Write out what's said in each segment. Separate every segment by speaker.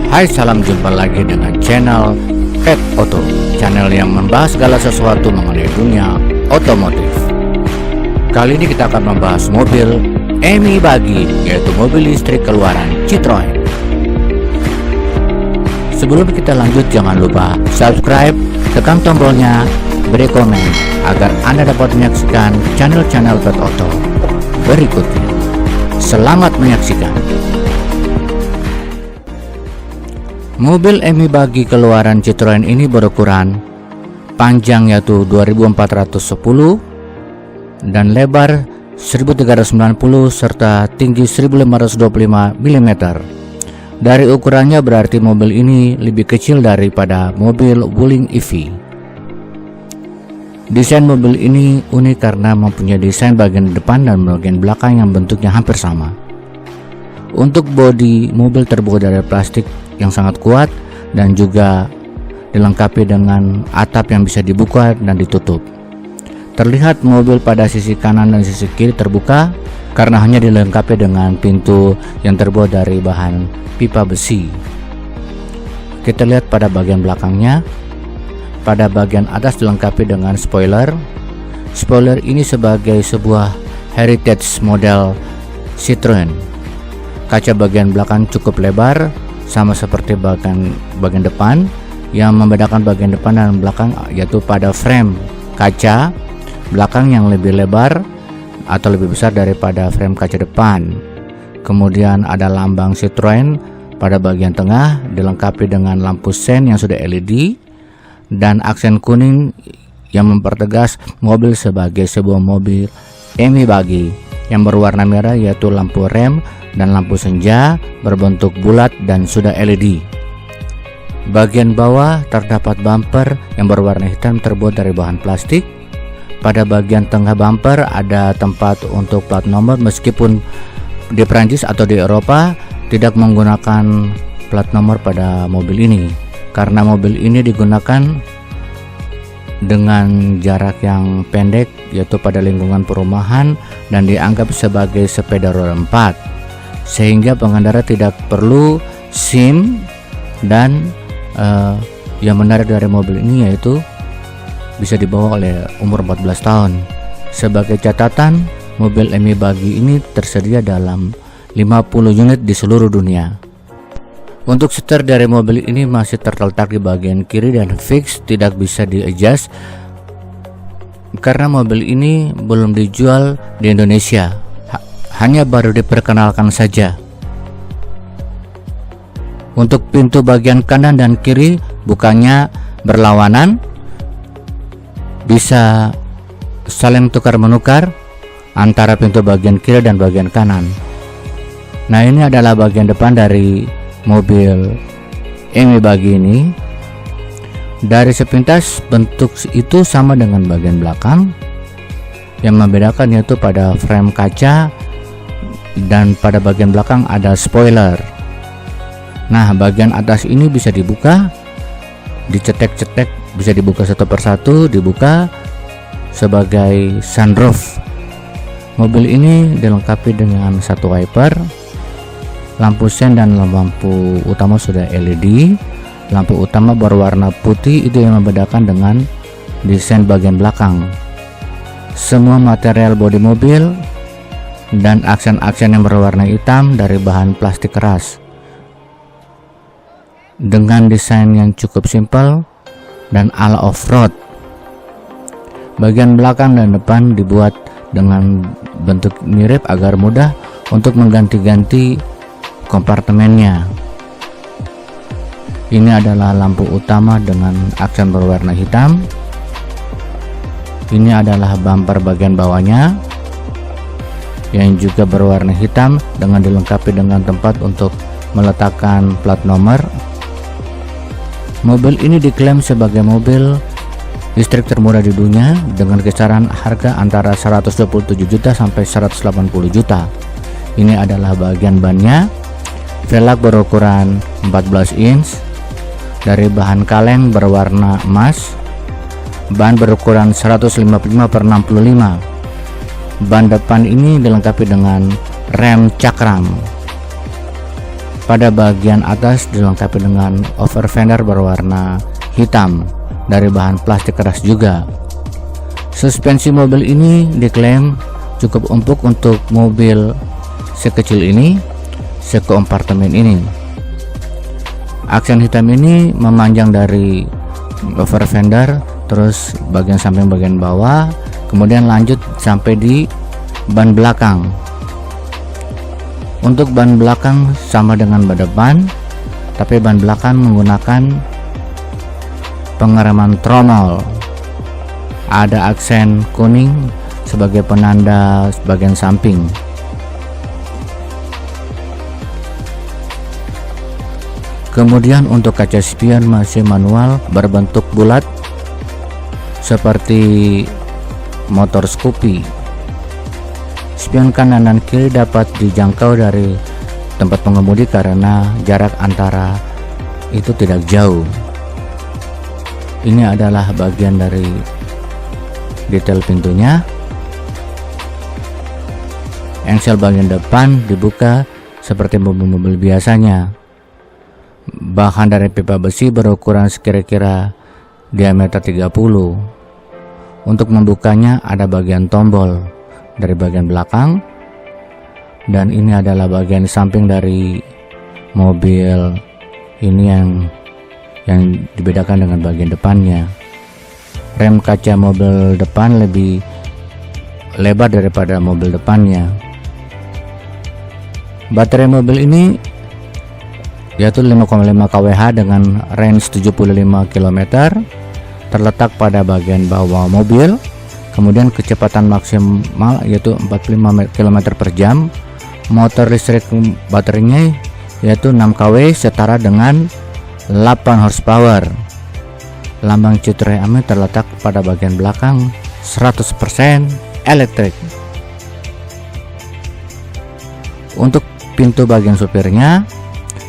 Speaker 1: Hai, salam jumpa lagi dengan channel Pet Auto, channel yang membahas segala sesuatu mengenai dunia otomotif. Kali ini kita akan membahas mobil EMI Buggy, yaitu mobil listrik keluaran Citroen. Sebelum kita lanjut, jangan lupa subscribe, tekan tombolnya, beri komen agar Anda dapat menyaksikan channel-channel Pet Auto berikutnya. Selamat menyaksikan. Mobil EMI Buggy keluaran Citroen ini berukuran panjang yaitu 2410 dan lebar 1390 serta tinggi 1525 mm. Dari ukurannya berarti mobil ini lebih kecil daripada mobil Wuling EV. Desain mobil ini unik karena mempunyai desain bagian depan dan bagian belakang yang bentuknya hampir sama. Untuk bodi mobil terbuat dari plastik yang sangat kuat dan juga dilengkapi dengan atap yang bisa dibuka dan ditutup. Terlihat mobil pada sisi kanan dan sisi kiri terbuka karena hanya dilengkapi dengan pintu yang terbuat dari bahan pipa besi. Kita lihat pada bagian belakangnya. Pada bagian atas dilengkapi dengan spoiler. Spoiler ini sebagai sebuah heritage model Citroen. Kaca bagian belakang cukup lebar, sama seperti bagian depan. Yang membedakan bagian depan dan belakang yaitu pada frame kaca belakang yang lebih lebar atau lebih besar daripada frame kaca depan. Kemudian ada lambang Citroen pada bagian tengah dilengkapi dengan lampu sen yang sudah LED dan aksen kuning yang mempertegas mobil sebagai sebuah mobil EMI Buggy yang berwarna merah, yaitu lampu rem dan lampu senja berbentuk bulat dan sudah LED. Bagian bawah terdapat bumper yang berwarna hitam terbuat dari bahan plastik. Pada bagian tengah bumper ada tempat untuk plat nomor, meskipun di Prancis atau di Eropa tidak menggunakan plat nomor pada mobil ini karena mobil ini digunakan dengan jarak yang pendek, yaitu pada lingkungan perumahan dan dianggap sebagai sepeda roda 4, sehingga pengendara tidak perlu SIM. Dan yang menarik dari mobil ini yaitu bisa dibawa oleh umur 14 tahun. Sebagai catatan, mobil EMI Buggy ini tersedia dalam 50 unit di seluruh dunia. Untuk setir dari mobil ini masih terletak di bagian kiri dan fix, tidak bisa di-adjust karena mobil ini belum dijual di Indonesia, hanya baru diperkenalkan saja. Untuk pintu bagian kanan dan kiri bukannya berlawanan, bisa saling tukar menukar antara pintu bagian kiri dan bagian kanan. Nah, ini adalah bagian depan dari mobil EMI Buggy ini. Dari sepintas bentuk itu sama dengan bagian belakang. Yang membedakan yaitu pada frame kaca dan pada bagian belakang ada spoiler. Nah, bagian atas ini bisa dibuka, dicetek-cetek, bisa dibuka satu persatu, dibuka sebagai sunroof. Mobil ini dilengkapi dengan satu wiper, lampu sen dan lampu utama sudah LED. Lampu utama berwarna putih, itu yang membedakan dengan desain bagian belakang. Semua material bodi mobil dan aksen-aksen yang berwarna hitam dari bahan plastik keras dengan desain yang cukup simpel dan ala off-road. Bagian belakang dan depan dibuat dengan bentuk mirip agar mudah untuk mengganti-ganti kompartemennya. Ini adalah lampu utama dengan aksen berwarna hitam. Ini adalah bumper bagian bawahnya yang juga berwarna hitam dengan dilengkapi dengan tempat untuk meletakkan plat nomor. Mobil ini diklaim sebagai mobil listrik termurah di dunia dengan kisaran harga antara 127 juta sampai 180 juta. Ini adalah bagian bannya. Velg berukuran 14 inch dari bahan kaleng berwarna emas. Ban berukuran 155/65. Ban depan ini dilengkapi dengan rem cakram. Pada bagian atas dilengkapi dengan over fender berwarna hitam dari bahan plastik keras juga. Suspensi mobil ini diklaim cukup empuk untuk mobil sekecil ini, sekompartemen ini. Aksen hitam ini memanjang dari over fender, terus bagian samping bagian bawah, kemudian lanjut sampai di ban belakang. Untuk ban belakang sama dengan ban depan, tapi ban belakang menggunakan pengereman tromol. Ada aksen kuning sebagai penanda bagian samping. Kemudian untuk kaca spion masih manual berbentuk bulat seperti motor Scoopy. Spion kanan dan kiri dapat dijangkau dari tempat pengemudi karena jarak antara itu tidak jauh. Ini adalah bagian dari detail pintunya. Engsel bagian depan dibuka seperti mobil-mobil biasanya. Bahan dari pipa besi berukuran kira-kira diameter 30. Untuk membukanya ada bagian tombol dari bagian belakang, dan ini adalah bagian samping dari mobil ini yang dibedakan dengan bagian depannya. Rem kaca mobil depan lebih lebar daripada mobil depannya. Baterai mobil ini yaitu 5,5 kWh dengan range 75 km, terletak pada bagian bawah mobil. Kemudian kecepatan maksimal yaitu 45 km per jam. Motor listrik baterainya yaitu 6 kW setara dengan 8 horsepower. Lambang Citroen Ami terletak pada bagian belakang, 100% elektrik. Untuk pintu bagian supirnya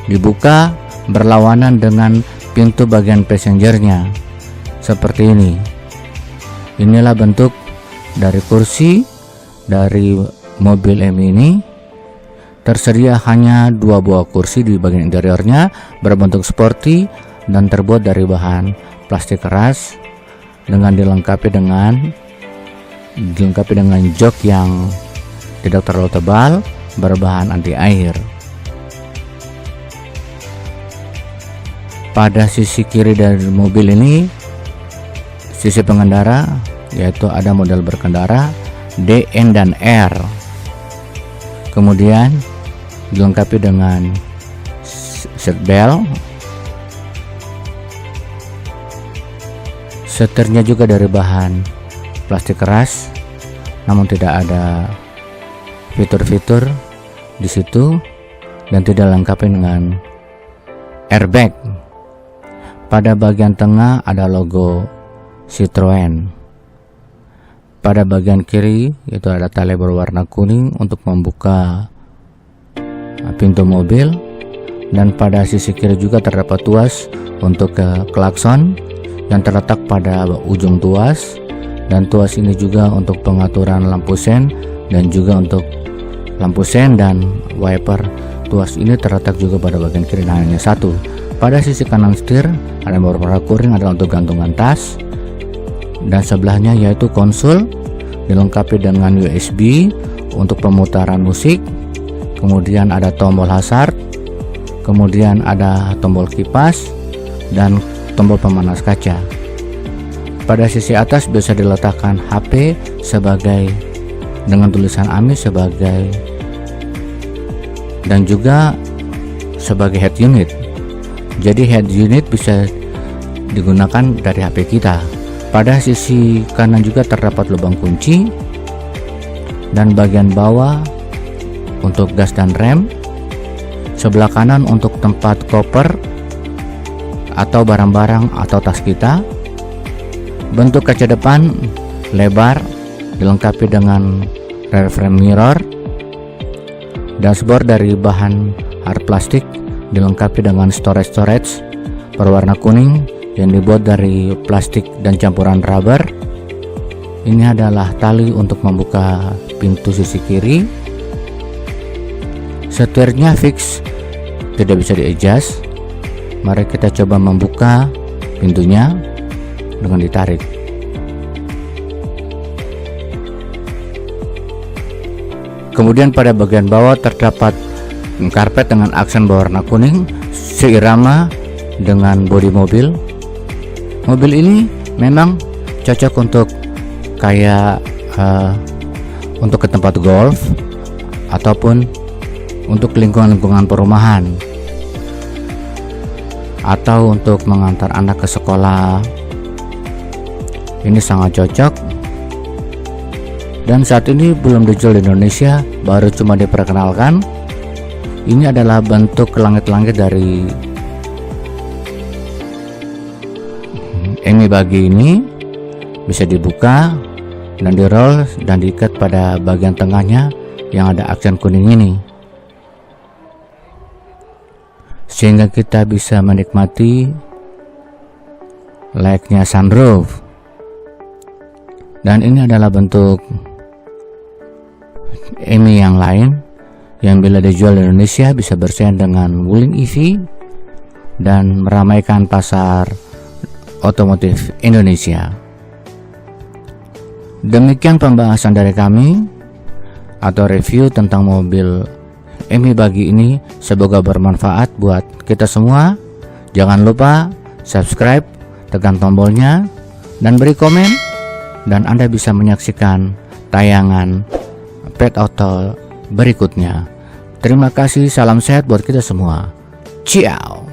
Speaker 1: dibuka berlawanan dengan pintu bagian passengernya seperti ini. Inilah bentuk dari kursi dari mobil M ini. Tersedia hanya 2 buah kursi di bagian interiornya, berbentuk sporty dan terbuat dari bahan plastik keras dengan dilengkapi dengan jok yang tidak terlalu tebal, berbahan anti air. Pada sisi kiri dari mobil ini, sisi pengendara, yaitu ada model berkendara D, N, dan R. Kemudian dilengkapi dengan seat belt. Setirnya juga dari bahan plastik keras, namun tidak ada fitur-fitur di situ dan tidak lengkap dengan airbag. Pada bagian tengah ada logo Citroen. Pada bagian kiri itu ada tali berwarna kuning untuk membuka pintu mobil, dan pada sisi kiri juga terdapat tuas untuk klakson yang terletak pada ujung tuas, dan tuas ini juga untuk pengaturan lampu sen dan juga untuk lampu sen dan wiper. Tuas ini terletak juga pada bagian kiri, nah hanya satu. Pada sisi kanan setir ada yang berwarna kuning adalah untuk gantungan tas, dan sebelahnya yaitu konsul dilengkapi dengan USB untuk pemutaran musik. Kemudian ada tombol hazard, kemudian ada tombol kipas dan tombol pemanas kaca. Pada sisi atas bisa diletakkan HP sebagai dengan tulisan AMI sebagai dan juga sebagai head unit. Jadi head unit bisa digunakan dari HP kita. Pada sisi kanan juga terdapat lubang kunci, dan bagian bawah untuk gas dan rem. Sebelah kanan untuk tempat koper atau barang-barang atau tas kita. Bentuk kaca depan lebar dilengkapi dengan rear frame mirror. Dashboard dari bahan hard plastik dilengkapi dengan storage berwarna kuning yang dibuat dari plastik dan campuran rubber. Ini adalah tali untuk membuka pintu sisi kiri. Setirnya fix tidak bisa di-adjust. Mari kita coba membuka pintunya dengan ditarik. Kemudian pada bagian bawah terdapat karpet dengan aksen berwarna kuning seirama dengan bodi mobil. Mobil ini memang cocok untuk kayak untuk ke tempat golf ataupun untuk lingkungan-lingkungan perumahan, atau untuk mengantar anak ke sekolah. Ini sangat cocok, dan saat ini belum dijual di Indonesia, baru cuma diperkenalkan. Ini adalah bentuk langit-langit dari Emi Buggy ini. Bisa dibuka dan di roll dan diikat pada bagian tengahnya yang ada aksen kuning ini, sehingga kita bisa menikmati layaknya sunroof. Dan ini adalah bentuk Emi yang lain yang bila dijual di Indonesia bisa bersaing dengan Wuling EV dan meramaikan pasar otomotif Indonesia. Demikian pembahasan dari kami atau review tentang mobil Emi Buggy ini. Semoga bermanfaat buat kita semua. Jangan lupa subscribe, tekan tombolnya, dan beri komen. Dan Anda bisa menyaksikan tayangan Pet Auto berikutnya. Terima kasih, salam sehat buat kita semua. Ciao.